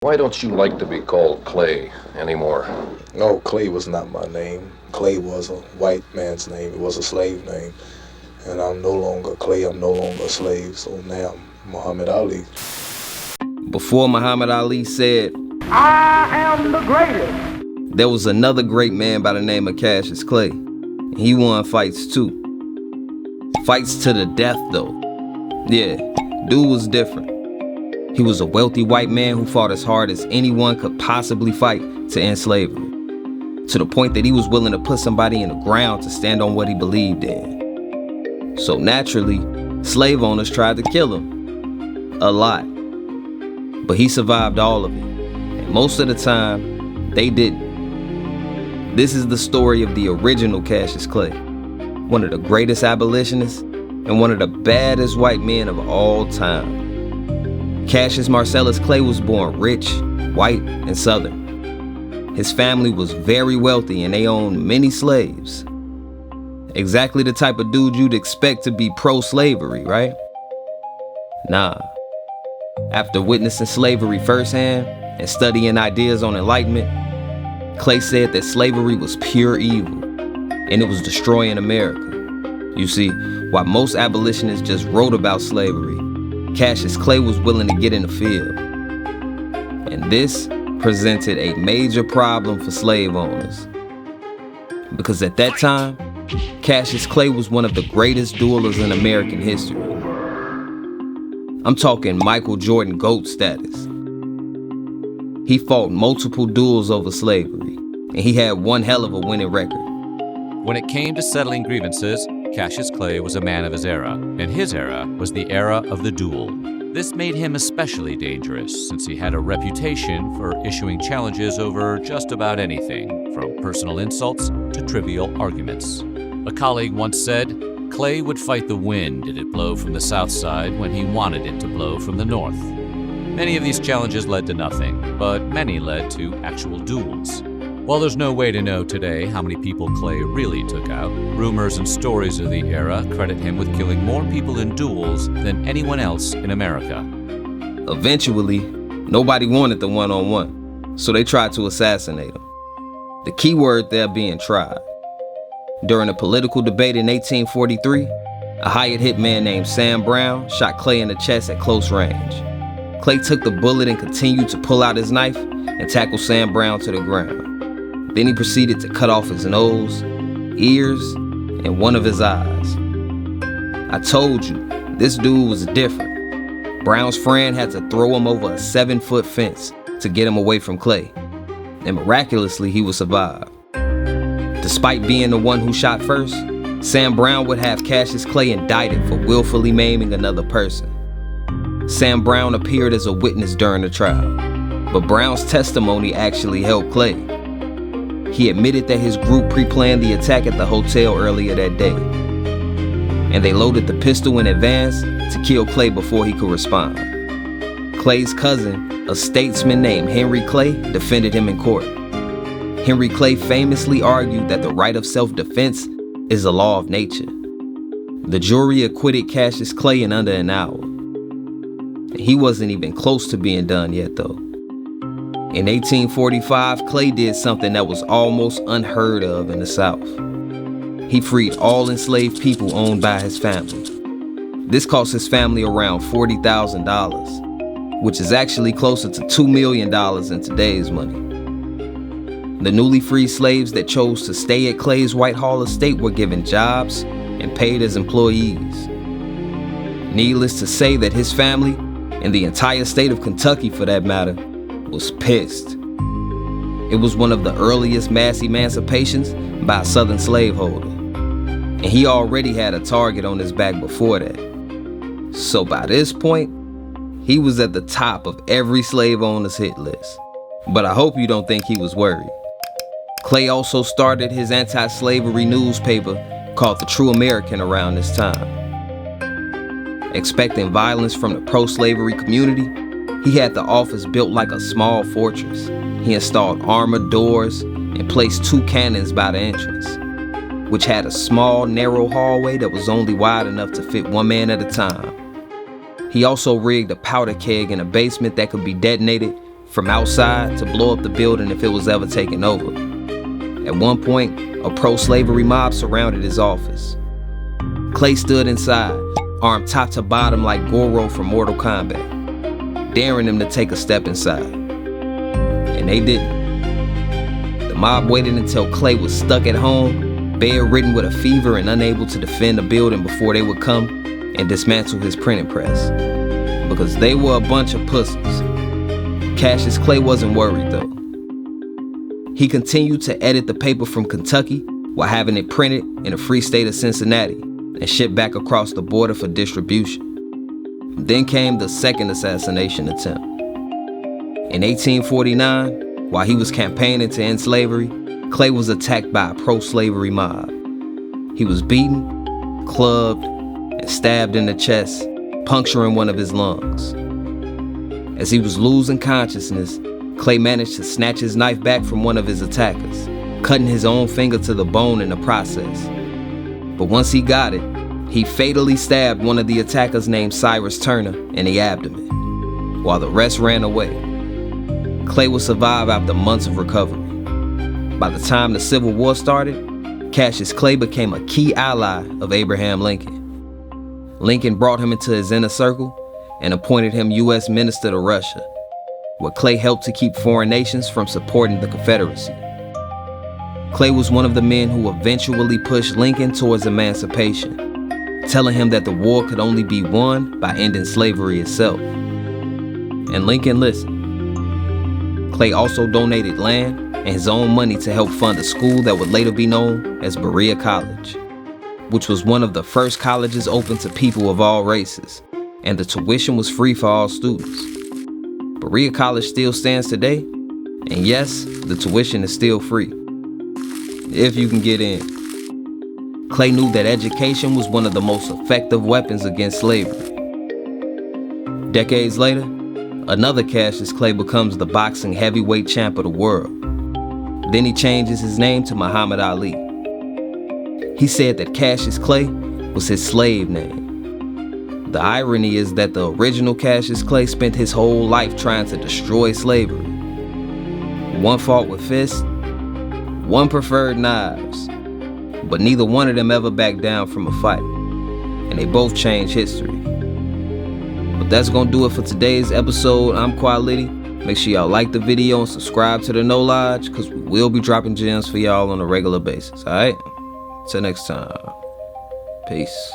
Why don't you like to be called Clay anymore? No, Clay was not my name. Clay was a white man's name. It was a slave name. And I'm no longer Clay. I'm no longer a slave. So now I'm Muhammad Ali. Before Muhammad Ali said, "I am the greatest," there was another great man by the name of Cassius Clay. And he won fights too. Fights to the death though. Yeah, dude was different. He was a wealthy white man who fought as hard as anyone could possibly fight to end slavery, to the point that he was willing to put somebody in the ground to stand on what he believed in. So naturally, slave owners tried to kill him. A lot. But he survived all of it. And most of the time, they didn't. This is the story of the original Cassius Clay, one of the greatest abolitionists and one of the baddest white men of all time. Cassius Marcellus Clay was born rich, white, and Southern. His family was very wealthy and they owned many slaves. Exactly the type of dude you'd expect to be pro-slavery, right? Nah. After witnessing slavery firsthand and studying ideas on enlightenment, Clay said that slavery was pure evil and it was destroying America. You see, while most abolitionists just wrote about slavery, Cassius Clay was willing to get in the field. And this presented a major problem for slave owners. Because at that time, Cassius Clay was one of the greatest duelers in American history. I'm talking Michael Jordan GOAT status. He fought multiple duels over slavery, and he had one hell of a winning record. When it came to settling grievances, Cassius Clay was a man of his era, and his era was the era of the duel. This made him especially dangerous, since he had a reputation for issuing challenges over just about anything, from personal insults to trivial arguments. A colleague once said, Clay would fight the wind did it blow from the south side when he wanted it to blow from the north. Many of these challenges led to nothing, but many led to actual duels. While there's no way to know today how many people Clay really took out, rumors and stories of the era credit him with killing more people in duels than anyone else in America. Eventually, nobody wanted the one-on-one, so they tried to assassinate him. The key word there being tried. During a political debate in 1843, a hired hitman named Sam Brown shot Clay in the chest at close range. Clay took the bullet and continued to pull out his knife and tackle Sam Brown to the ground. Then he proceeded to cut off his nose, ears, and one of his eyes. I told you, this dude was different. Brown's friend had to throw him over a 7-foot fence to get him away from Clay. And miraculously, he would survive. Despite being the one who shot first, Sam Brown would have Cassius Clay indicted for willfully maiming another person. Sam Brown appeared as a witness during the trial, but Brown's testimony actually helped Clay. He admitted that his group pre-planned the attack at the hotel earlier that day, and they loaded the pistol in advance to kill Clay before he could respond. Clay's cousin, a statesman named Henry Clay, defended him in court. Henry Clay famously argued that the right of self-defense is a law of nature. The jury acquitted Cassius Clay in under an hour. He wasn't even close to being done yet though. In 1845, Clay did something that was almost unheard of in the South. He freed all enslaved people owned by his family. This cost his family around $40,000, which is actually closer to $2 million in today's money. The newly freed slaves that chose to stay at Clay's Whitehall estate were given jobs and paid as employees. Needless to say that his family, and the entire state of Kentucky for that matter, was pissed. It was one of the earliest mass emancipations by a Southern slaveholder, and he already had a target on his back before that. So by this point, he was at the top of every slave owner's hit list. But I hope you don't think he was worried. Clay also started his anti-slavery newspaper called The True American around this time. Expecting violence from the pro-slavery community, he had the office built like a small fortress. He installed armored doors and placed 2 cannons by the entrance, which had a small, narrow hallway that was only wide enough to fit 1 man at a time. He also rigged a powder keg in a basement that could be detonated from outside to blow up the building if it was ever taken over. At one point, a pro-slavery mob surrounded his office. Clay stood inside, armed top to bottom like Goro from Mortal Kombat, daring them to take a step inside. And they didn't. The mob waited until Clay was stuck at home, bedridden with a fever and unable to defend the building before they would come and dismantle his printing press. Because they were a bunch of pussies. Cassius Clay wasn't worried though. He continued to edit the paper from Kentucky while having it printed in the free state of Cincinnati and shipped back across the border for distribution. Then came the second assassination attempt. In 1849, while he was campaigning to end slavery, Clay was attacked by a pro-slavery mob. He was beaten, clubbed, and stabbed in the chest, puncturing one of his lungs. As he was losing consciousness, Clay managed to snatch his knife back from one of his attackers, cutting his own finger to the bone in the process. But once he got it, he fatally stabbed one of the attackers named Cyrus Turner in the abdomen, while the rest ran away. Clay would survive after months of recovery. By the time the Civil War started, Cassius Clay became a key ally of Abraham Lincoln. Lincoln brought him into his inner circle and appointed him U.S. Minister to Russia, where Clay helped to keep foreign nations from supporting the Confederacy. Clay was one of the men who eventually pushed Lincoln towards emancipation, telling him that the war could only be won by ending slavery itself. And Lincoln listened. Clay also donated land and his own money to help fund a school that would later be known as Berea College, which was one of the first colleges open to people of all races, and the tuition was free for all students. Berea College still stands today, and yes, the tuition is still free, if you can get in. Clay knew that education was one of the most effective weapons against slavery. Decades later, another Cassius Clay becomes the boxing heavyweight champ of the world. Then he changes his name to Muhammad Ali. He said that Cassius Clay was his slave name. The irony is that the original Cassius Clay spent his whole life trying to destroy slavery. One fought with fists, one preferred knives, but neither one of them ever backed down from a fight, and they both changed history. But that's gonna do it for today's episode. I'm Quality. Make sure y'all like the video and subscribe to the No Lodge, because we will be dropping gems for y'all on a regular basis, alright? Till next time. Peace.